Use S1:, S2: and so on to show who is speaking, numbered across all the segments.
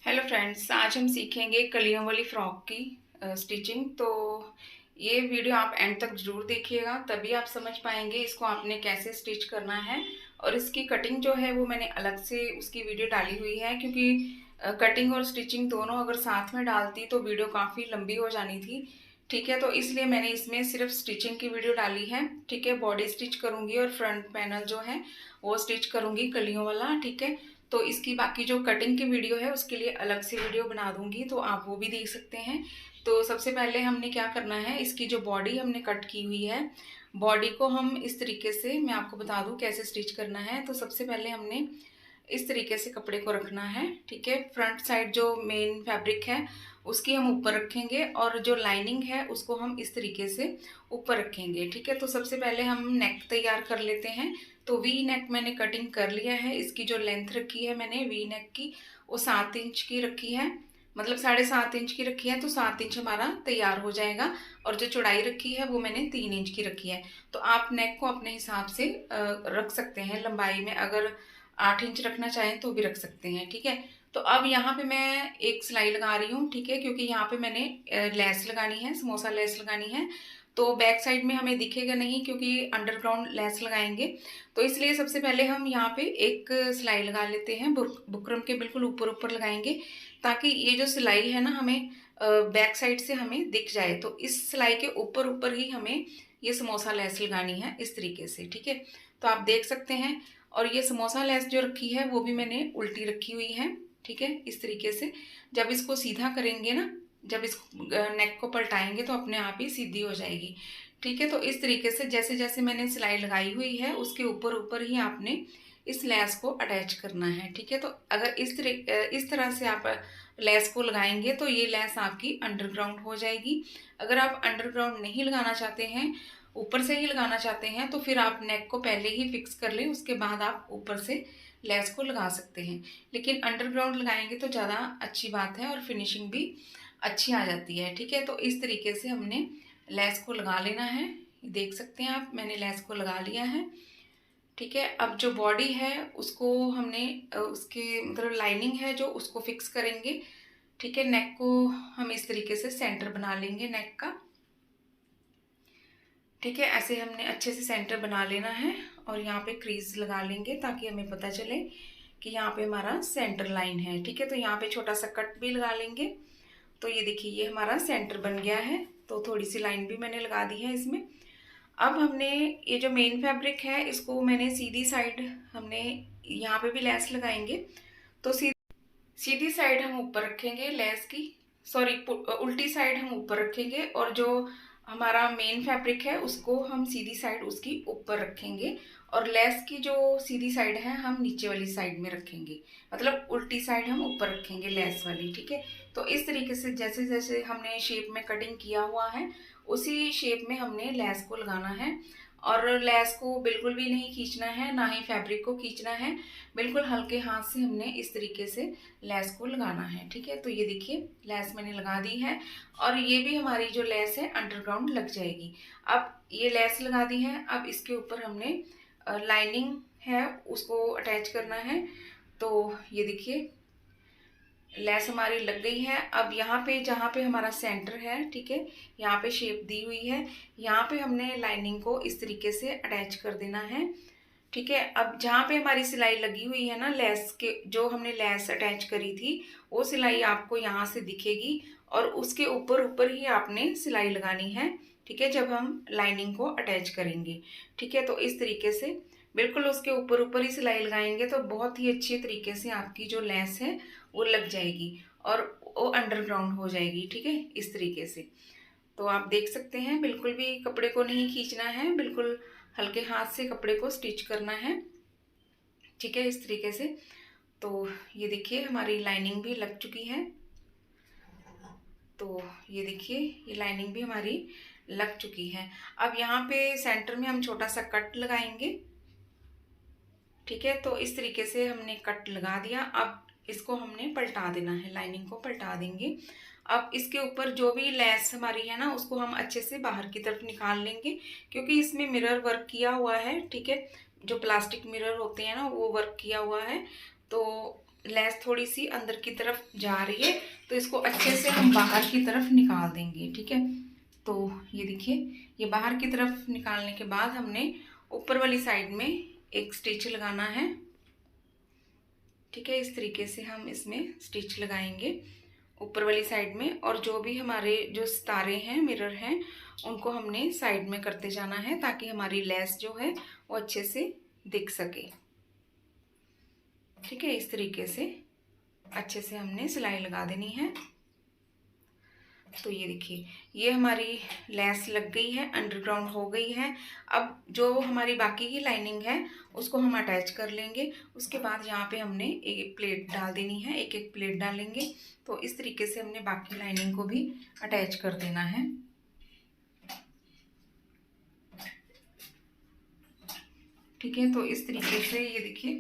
S1: Hello friends, आज हम सीखेंगे कलियों वाली फ्रॉक की स्टिचिंग। तो ये वीडियो आप एंड तक जरूर देखिएगा, तभी आप समझ पाएंगे इसको आपने कैसे स्टिच करना है। और इसकी कटिंग जो है वो मैंने अलग से उसकी वीडियो डाली हुई है, क्योंकि कटिंग और स्टिचिंग दोनों अगर साथ में डालती तो वीडियो काफ़ी लंबी हो जानी थी। ठीक है, तो इसलिए मैंने इसमें सिर्फ स्टिचिंग की वीडियो डाली है। ठीक है, बॉडी स्टिच करूँगी और फ्रंट पैनल जो है वो स्टिच करूँगी कलियों वाला। ठीक है, तो इसकी बाकी जो कटिंग की वीडियो है उसके लिए अलग से वीडियो बना दूंगी, तो आप वो भी देख सकते हैं। तो सबसे पहले हमने क्या करना है, इसकी जो बॉडी हमने कट की हुई है, बॉडी को हम इस तरीके से, मैं आपको बता दूं कैसे स्टिच करना है। तो सबसे पहले हमने इस तरीके से कपड़े को रखना है। ठीक है, फ्रंट साइड जो मेन फैब्रिक है उसकी हम ऊपर रखेंगे और जो लाइनिंग है उसको हम इस तरीके से ऊपर रखेंगे। ठीक है, तो सबसे पहले हम नेक तैयार कर लेते हैं। तो वी नेक मैंने कटिंग कर लिया है। इसकी जो लेंथ रखी है मैंने वी नेक की, वो 7 इंच की रखी है, मतलब 7.5 इंच की रखी है, तो 7 इंच हमारा तैयार हो जाएगा। और जो चौड़ाई रखी है वो मैंने 3 इंच की रखी है। तो आप नेक को अपने हिसाब से रख सकते हैं लंबाई में, अगर 8 इंच रखना चाहें तो भी रख सकते हैं। ठीक है, तो अब यहाँ पे मैं एक सिलाई लगा रही हूँ। ठीक है, क्योंकि यहाँ पे मैंने लेस लगानी है, समोसा लेस लगानी है। तो बैक साइड में हमें दिखेगा नहीं क्योंकि अंडरग्राउंड लेस लगाएंगे। तो इसलिए सबसे पहले हम यहाँ पे एक सिलाई लगा लेते हैं, बुकरम के बिल्कुल ऊपर ऊपर लगाएंगे, ताकि ये जो सिलाई है ना हमें बैक साइड से हमें दिख जाए। तो इस सिलाई के ऊपर ऊपर ही हमें ये समोसा लेस लगानी है इस तरीके से। ठीक है, तो आप देख सकते हैं। और ये समोसा लेस जो रखी है वो भी मैंने उल्टी रखी हुई है। ठीक है, इस तरीके से जब इसको सीधा करेंगे ना, जब इस नेक को पलटाएंगे तो अपने आप ही सीधी हो जाएगी। ठीक है, तो इस तरीके से जैसे जैसे मैंने सिलाई लगाई हुई है उसके ऊपर ऊपर ही आपने इस लेस को अटैच करना है। ठीक है, तो अगर इस तरह से आप लेस को लगाएंगे तो ये लेस आपकी अंडरग्राउंड हो जाएगी। अगर आप अंडरग्राउंड नहीं लगाना चाहते हैं, ऊपर से ही लगाना चाहते हैं, तो फिर आप नेक को पहले ही फिक्स कर लें, उसके बाद आप ऊपर से लेस को लगा सकते हैं। लेकिन अंडरग्राउंड लगाएंगे तो ज़्यादा अच्छी बात है और फिनिशिंग भी अच्छी आ जाती है। ठीक है, तो इस तरीके से हमने लेस को लगा लेना है। देख सकते हैं आप, मैंने लेस को लगा लिया है। ठीक है, अब जो बॉडी है उसको हमने उसके मतलब लाइनिंग है जो, उसको फिक्स करेंगे। ठीक है, नेक को हम इस तरीके से सेंटर बना लेंगे नेक का। ठीक है, ऐसे हमने अच्छे से सेंटर बना लेना है और यहाँ पे क्रीज लगा लेंगे ताकि हमें पता चले कि यहाँ पे हमारा सेंटर लाइन है। ठीक है, तो यहाँ पे छोटा सा कट भी लगा लेंगे। तो ये देखिए, ये हमारा सेंटर बन गया है। तो थोड़ी सी लाइन भी मैंने लगा दी है इसमें। अब हमने ये जो मेन फैब्रिक है इसको मैंने सीधी साइड, हमने यहाँ पे भी लेस लगाएंगे। तो सीधी साइड हम ऊपर रखेंगे लेस की, सॉरी उल्टी साइड हम ऊपर रखेंगे, और जो हमारा मेन फैब्रिक है उसको हम सीधी साइड उसकी ऊपर रखेंगे। और लेस की जो सीधी साइड है हम नीचे वाली साइड में रखेंगे, मतलब उल्टी साइड हम ऊपर रखेंगे लेस वाली। ठीक है, तो इस तरीके से जैसे जैसे हमने शेप में कटिंग किया हुआ है उसी शेप में हमने लेस को लगाना है। और लेस को बिल्कुल भी नहीं खींचना है, ना ही फैब्रिक को खींचना है, बिल्कुल हल्के हाथ से हमने इस तरीके से लेस को लगाना है। ठीक है, तो ये देखिए लेस मैंने लगा दी है और ये भी हमारी जो लेस है अंडरग्राउंड लग जाएगी। अब ये लेस लगा दी है, अब इसके ऊपर हमने लाइनिंग है उसको अटैच करना है। तो ये देखिए लेस हमारी लग गई है। अब यहाँ पे जहाँ पे हमारा सेंटर है, ठीक है, यहाँ पे शेप दी हुई है, यहाँ पे हमने लाइनिंग को इस तरीके से अटैच कर देना है। ठीक है, अब जहाँ पे हमारी सिलाई लगी हुई है ना लेस के, जो हमने लेस अटैच करी थी वो सिलाई आपको यहाँ से दिखेगी और उसके ऊपर ऊपर ही आपने सिलाई लगानी है। ठीक है, जब हम लाइनिंग को अटैच करेंगे। ठीक है, तो इस तरीके से बिल्कुल उसके ऊपर ऊपर ही सिलाई लगाएंगे तो बहुत ही अच्छे तरीके से आपकी जो लेस है वो लग जाएगी और वो अंडरग्राउंड हो जाएगी। ठीक है, इस तरीके से। तो आप देख सकते हैं, बिल्कुल भी कपड़े को नहीं खींचना है, बिल्कुल हल्के हाथ से कपड़े को स्टिच करना है। ठीक है, इस तरीके से। तो ये देखिए हमारी लाइनिंग भी लग चुकी है। तो ये देखिए ये लाइनिंग भी हमारी लग चुकी है। अब यहाँ पे सेंटर में हम छोटा सा कट लगाएंगे। ठीक है, तो इस तरीके से हमने कट लगा दिया। अब इसको हमने पलटा देना है, लाइनिंग को पलटा देंगे। अब इसके ऊपर जो भी लेस हमारी है ना उसको हम अच्छे से बाहर की तरफ निकाल लेंगे, क्योंकि इसमें मिरर वर्क किया हुआ है। ठीक है, जो प्लास्टिक मिरर होते हैं ना वो वर्क किया हुआ है। तो लेस थोड़ी सी अंदर की तरफ जा रही है, तो इसको अच्छे से हम बाहर की तरफ निकाल देंगे। ठीक है, तो ये देखिए, ये बाहर की तरफ निकालने के बाद हमने ऊपर वाली साइड में एक स्टिच लगाना है। ठीक है, इस तरीके से हम इसमें स्टिच लगाएंगे ऊपर वाली साइड में, और जो भी हमारे जो सितारे हैं, मिरर हैं, उनको हमने साइड में करते जाना है ताकि हमारी लेस जो है वो अच्छे से दिख सके। ठीक है, इस तरीके से अच्छे से हमने सिलाई लगा देनी है। तो ये देखिए, ये हमारी लेस लग गई है, अंडरग्राउंड हो गई है। अब जो हमारी बाकी की लाइनिंग है उसको हम अटैच कर लेंगे। उसके बाद यहाँ पे हमने एक प्लेट डाल देनी है, एक एक प्लेट डालेंगे। तो इस तरीके से हमने बाकी लाइनिंग को भी अटैच कर देना है। ठीक है, तो इस तरीके से ये देखिए,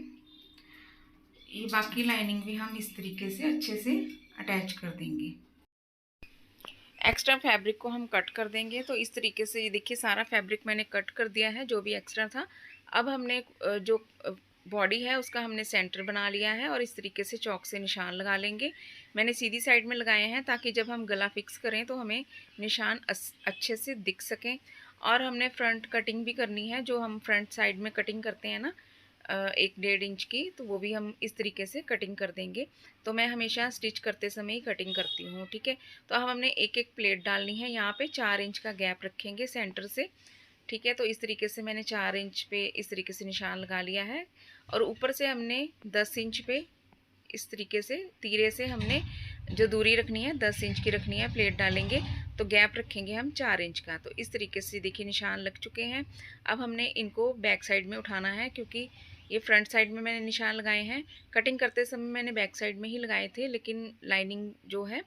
S1: ये बाकी लाइनिंग भी हम इस तरीके से अच्छे से अटैच कर देंगे। एक्स्ट्रा फैब्रिक को हम कट कर देंगे। तो इस तरीके से ये देखिए, सारा फैब्रिक मैंने कट कर दिया है जो भी एक्स्ट्रा था। अब हमने जो बॉडी है उसका हमने सेंटर बना लिया है, और इस तरीके से चौक से निशान लगा लेंगे। मैंने सीधी साइड में लगाए हैं ताकि जब हम गला फिक्स करें तो हमें निशान अच्छे से दिख सकें। और हमने फ्रंट कटिंग भी करनी है, जो हम फ्रंट साइड में कटिंग करते हैं ना 1-1.5 इंच की, तो वो भी हम इस तरीके से कटिंग कर देंगे। तो मैं हमेशा स्टिच करते समय ही कटिंग करती हूँ। ठीक है, तो अब हमने एक एक प्लेट डालनी है। यहाँ पे 4 इंच का गैप रखेंगे सेंटर से। ठीक है, तो इस तरीके से मैंने 4 इंच पे इस तरीके से निशान लगा लिया है, और ऊपर से हमने 10 इंच पे इस तरीके से तीरे से हमने जो दूरी रखनी है 10 इंच की रखनी है। प्लेट डालेंगे तो गैप रखेंगे हम 4 इंच का। तो इस तरीके से देखिए निशान लग चुके हैं। अब हमने इनको बैक साइड में उठाना है, क्योंकि ये फ्रंट साइड में मैंने निशान लगाए हैं। कटिंग करते समय मैंने बैक साइड में ही लगाए थे, लेकिन लाइनिंग जो है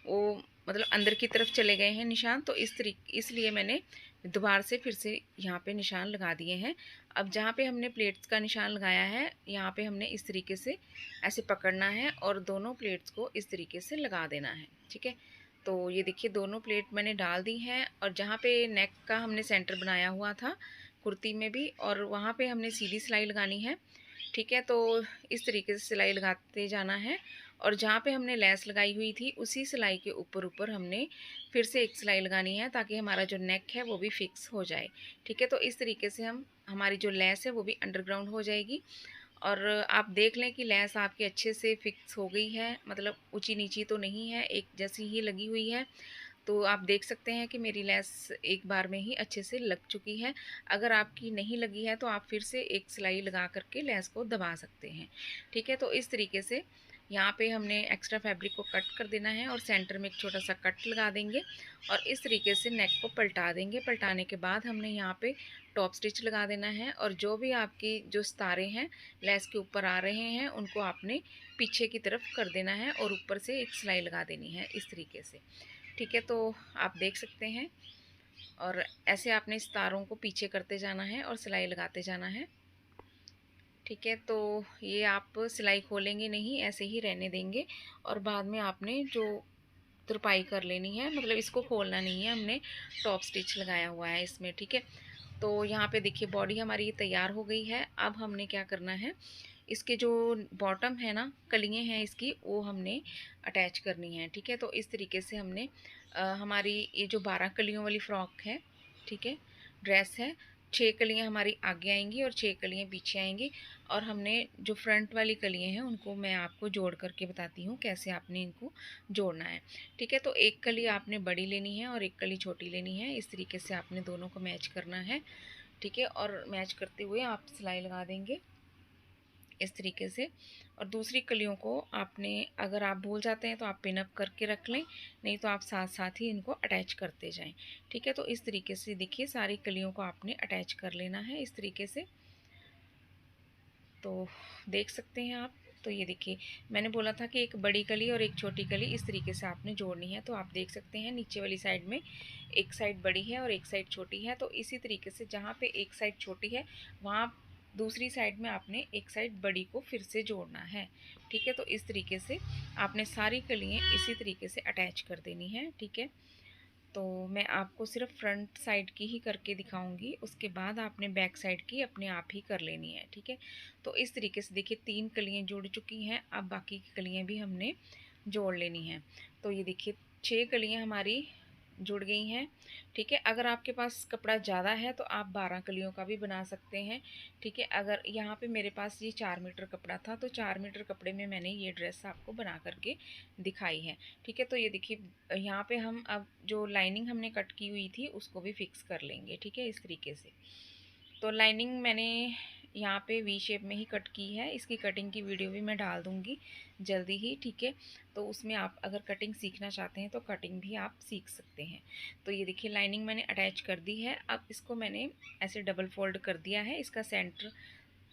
S1: वो मतलब अंदर की तरफ चले गए हैं निशान। तो इसलिए मैंने दोबारा से फिर से यहाँ पे निशान लगा दिए हैं। अब जहाँ पे हमने प्लेट्स का निशान लगाया है, यहाँ पे हमने इस तरीके से ऐसे पकड़ना है और दोनों प्लेट्स को इस तरीके से लगा देना है। ठीक है, तो ये देखिए दोनों प्लेट मैंने डाल दी हैं, और जहाँ पे नेक का हमने सेंटर बनाया हुआ था कुर्ती में भी, और वहाँ पे हमने सीधी सिलाई लगानी है। ठीक है, तो इस तरीके से सिलाई लगाते जाना है, और जहाँ पे हमने लेस लगाई हुई थी उसी सिलाई के ऊपर ऊपर हमने फिर से एक सिलाई लगानी है, ताकि हमारा जो नेक है वो भी फिक्स हो जाए। ठीक है, तो इस तरीके से हमारी जो लेस है वो भी अंडरग्राउंड हो जाएगी। और आप देख लें कि लेस आपकी अच्छे से फिक्स हो गई है, मतलब ऊंची नीची तो नहीं है, एक जैसी ही लगी हुई है। तो आप देख सकते हैं कि मेरी लेस एक बार में ही अच्छे से लग चुकी है। अगर आपकी नहीं लगी है तो आप फिर से एक सिलाई लगा करके लेस को दबा सकते हैं। ठीक है, तो इस तरीके से यहाँ पे हमने एक्स्ट्रा फैब्रिक को कट कर देना है, और सेंटर में एक छोटा सा कट लगा देंगे, और इस तरीके से नेक को पलटा देंगे। पलटाने के बाद हमने यहाँ पे टॉप स्टिच लगा देना है, और जो भी आपकी जो सितारे हैं लेस के ऊपर आ रहे हैं उनको आपने पीछे की तरफ कर देना है, और ऊपर से एक सिलाई लगा देनी है इस तरीके से। ठीक है, तो आप देख सकते हैं, और ऐसे आपने सितारों को पीछे करते जाना है और सिलाई लगाते जाना है। ठीक है, तो ये आप सिलाई खोलेंगे नहीं, ऐसे ही रहने देंगे, और बाद में आपने जो तुरपाई कर लेनी है, मतलब इसको खोलना नहीं है, हमने टॉप स्टिच लगाया हुआ है इसमें। ठीक है, तो यहाँ पे देखिए बॉडी हमारी तैयार हो गई है। अब हमने क्या करना है, इसके जो बॉटम है ना, कलियाँ हैं इसकी, वो हमने अटैच करनी है। ठीक है, तो इस तरीके से हमने हमारी ये जो 12 कलियों वाली फ्रॉक है, ठीक है, ड्रेस है, 6 कलियाँ हमारी आगे आएंगी और 6 कलियाँ पीछे आएंगी। और हमने जो फ्रंट वाली कलियाँ हैं उनको मैं आपको जोड़ करके बताती हूँ कैसे आपने इनको जोड़ना है। ठीक है, तो एक कली आपने बड़ी लेनी है और एक कली छोटी लेनी है। इस तरीके से आपने दोनों को मैच करना है। ठीक है, और मैच करते हुए आप सिलाई लगा देंगे इस तरीके से। और दूसरी कलियों को आपने, अगर आप भूल जाते हैं तो आप पिन अप करके रख लें, नहीं तो आप साथ साथ ही इनको अटैच करते जाएं। ठीक है, तो इस तरीके से देखिए सारी कलियों को आपने अटैच कर लेना है इस तरीके से। तो देख सकते हैं आप, तो ये देखिए मैंने बोला था कि एक बड़ी कली और एक छोटी कली इस तरीके से आपने जोड़नी है। तो आप देख सकते हैं नीचे वाली साइड में एक साइड बड़ी है और एक साइड छोटी है। तो इसी तरीके से जहाँ पे एक साइड छोटी है वहाँ दूसरी साइड में आपने एक साइड बड़ी को फिर से जोड़ना है। ठीक है, तो इस तरीके से आपने सारी कलियाँ इसी तरीके से अटैच कर देनी है। ठीक है, तो मैं आपको सिर्फ फ्रंट साइड की ही करके दिखाऊंगी, उसके बाद आपने बैक साइड की अपने आप ही कर लेनी है, ठीक है। तो इस तरीके से देखिए 3 कलियाँ जुड़ चुकी हैं, अब बाकी की कलियाँ भी हमने जोड़ लेनी हैं। तो ये देखिए 6 कलियाँ हमारी जुड़ गई हैं, ठीक है। अगर आपके पास कपड़ा ज़्यादा है तो आप 12 कलियों का भी बना सकते हैं, ठीक है। अगर यहाँ पे मेरे पास ये 4 मीटर कपड़ा था तो 4 मीटर कपड़े में मैंने ये ड्रेस आपको बना करके दिखाई है, ठीक है। तो ये देखिए यहाँ पे हम अब जो लाइनिंग हमने कट की हुई थी उसको भी फिक्स कर लेंगे, ठीक है, इस तरीके से। तो लाइनिंग मैंने यहाँ पे वी शेप में ही कट की है, इसकी कटिंग की वीडियो भी मैं डाल दूँगी जल्दी ही, ठीक है। तो उसमें आप अगर कटिंग सीखना चाहते हैं तो कटिंग भी आप सीख सकते हैं। तो ये देखिए लाइनिंग मैंने अटैच कर दी है, अब इसको मैंने ऐसे डबल फोल्ड कर दिया है, इसका सेंटर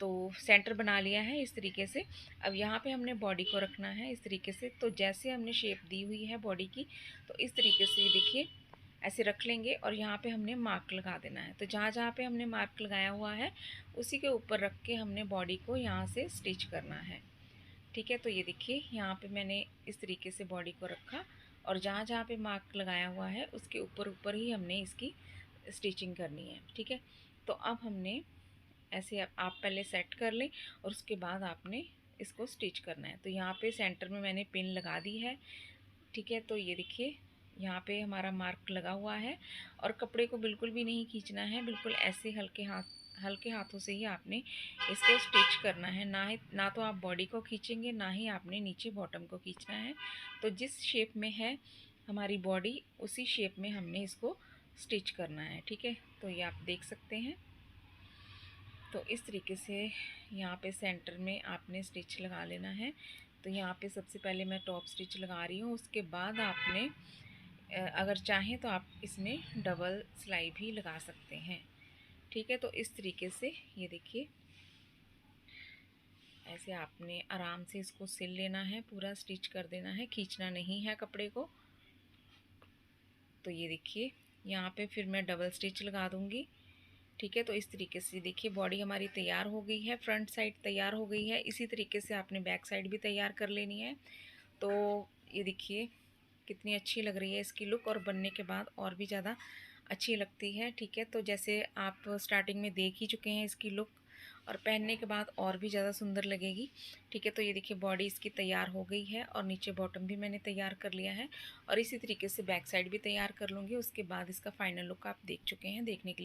S1: तो सेंटर बना लिया है इस तरीके से। अब यहाँ पे हमने बॉडी को रखना है इस तरीके से, तो जैसे हमने शेप दी हुई है बॉडी की, तो इस तरीके से देखिए ऐसे रख लेंगे और यहाँ पे हमने मार्क लगा देना है। तो जहाँ जहाँ पे हमने मार्क लगाया हुआ है उसी के ऊपर रख के हमने बॉडी को यहाँ से स्टिच करना है, ठीक है। तो ये देखिए यहाँ पे मैंने इस तरीके से बॉडी को रखा और जहाँ जहाँ पे मार्क लगाया हुआ है उसके ऊपर ऊपर ही हमने इसकी स्टिचिंग करनी है, ठीक है। तो अब हमने ऐसे आप पहले सेट कर लें और उसके बाद आपने इसको स्टिच करना है। तो यहाँ पे सेंटर में मैंने पिन लगा दी है, ठीक है। तो ये देखिए यहाँ पे हमारा मार्क लगा हुआ है और कपड़े को बिल्कुल भी नहीं खींचना है, बिल्कुल ऐसे हल्के हाथों से ही आपने इसको स्टिच करना है। ना तो आप बॉडी को खींचेंगे, ना ही आपने नीचे बॉटम को खींचना है। तो जिस शेप में है हमारी बॉडी उसी शेप में हमने इसको स्टिच करना है, ठीक है। तो ये आप देख सकते हैं। तो इस तरीके से यहाँ पे सेंटर में आपने स्टिच लगा लेना है। तो यहाँ पे सबसे पहले मैं टॉप स्टिच लगा रही हूँ, उसके बाद आपने अगर चाहें तो आप इसमें डबल सिलाई भी लगा सकते हैं, ठीक है। तो इस तरीके से ये देखिए ऐसे आपने आराम से इसको सिल लेना है, पूरा स्टिच कर देना है, खींचना नहीं है कपड़े को। तो ये देखिए यहाँ पे फिर मैं डबल स्टिच लगा दूँगी, ठीक है। तो इस तरीके से देखिए बॉडी हमारी तैयार हो गई है, फ्रंट साइड तैयार हो गई है। इसी तरीके से आपने बैक साइड भी तैयार कर लेनी है। तो ये देखिए कितनी अच्छी लग रही है इसकी लुक, और बनने के बाद और भी ज़्यादा अच्छी लगती है, ठीक है। तो जैसे आप स्टार्टिंग में देख ही चुके हैं इसकी लुक, और पहनने के बाद और भी ज़्यादा सुंदर लगेगी, ठीक है। तो ये देखिए बॉडी इसकी तैयार हो गई है और नीचे बॉटम भी मैंने तैयार कर लिया है और इसी तरीके से बैक साइड भी तैयार कर लूँगी। उसके बाद इसका फाइनल लुक आप देख चुके हैं। देखने के लिए